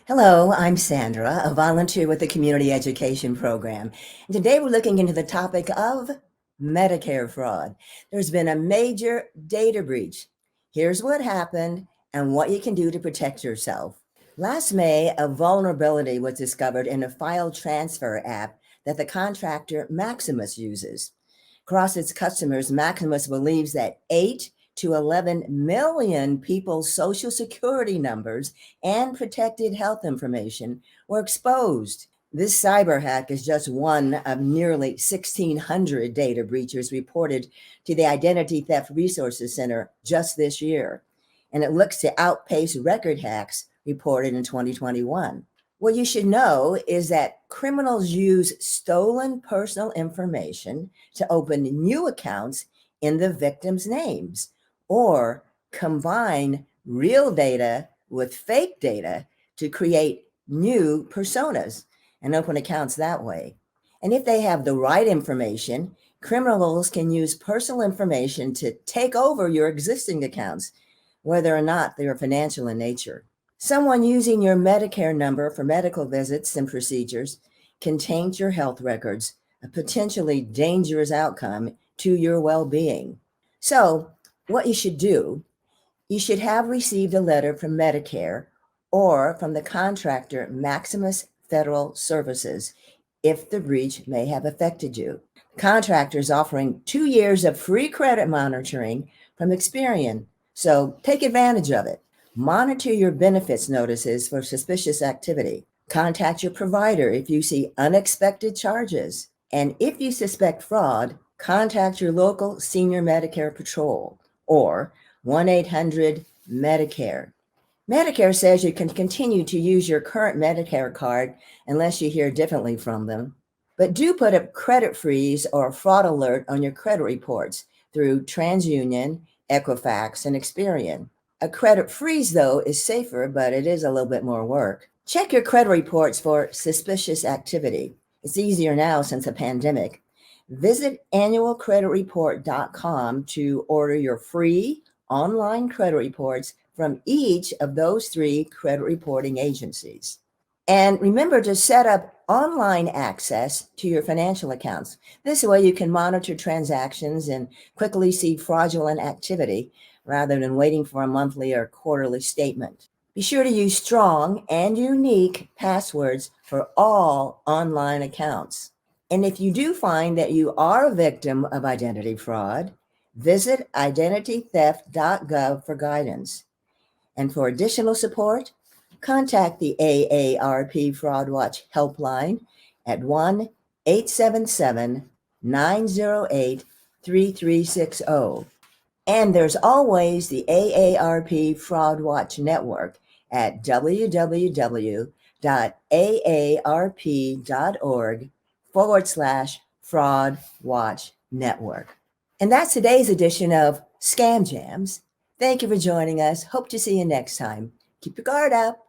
Hello, I'm Sandra, a volunteer with the Community Education Program. And today we're looking into the topic of Medicare fraud. There's been a major data breach. Here's what happened and what you can do to protect yourself. Last May, a vulnerability was discovered in a file transfer app that the contractor Maximus uses. Across its customers, Maximus believes that 8 to 11 million people's social security numbers and protected health information were exposed. This cyber hack is just one of nearly 1,600 data breaches reported to the Identity Theft Resources Center just this year, and it looks to outpace record hacks reported in 2021. What you should know is that criminals use stolen personal information to open new accounts in the victims' names or combine real data with fake data to create new personas and open accounts that way. And if they have the right information, criminals can use personal information to take over your existing accounts, whether or not they are financial in nature. Someone using your Medicare number for medical visits and procedures can taint your health records, a potentially dangerous outcome to your well being. So, what you should do, you should have received a letter from Medicare or from the contractor Maximus Federal Services if the breach may have affected you. The contractor is offering 2 years of free credit monitoring from Experian, so take advantage of it. Monitor your benefits notices for suspicious activity. Contact your provider if you see unexpected charges. And if you suspect fraud, contact your local senior Medicare patrol or 1 800 Medicare. Medicare says you can continue to use your current Medicare card unless you hear differently from them. But do put a credit freeze or a fraud alert on your credit reports through TransUnion, Equifax, and Experian. A credit freeze, though, is safer, but it is a little bit more work. Check your credit reports for suspicious activity. It's easier now since the pandemic. Visit annualcreditreport.com to order your free online credit reports from each of those three credit reporting agencies. And remember to set up online access to your financial accounts. This way you can monitor transactions and quickly see fraudulent activity rather than waiting for a monthly or quarterly statement. Be sure to use strong and unique passwords for all online accounts. And if you do find that you are a victim of identity fraud, visit identitytheft.gov for guidance. And for additional support, contact the AARP Fraud Watch helpline at 1 877 908 3360. And there's always the AARP Fraud Watch Network at www.aarp.org/Fraud Watch Network. And that's today's edition of Scam Jams. Thank you for joining us. Hope to see you next time. Keep your guard up.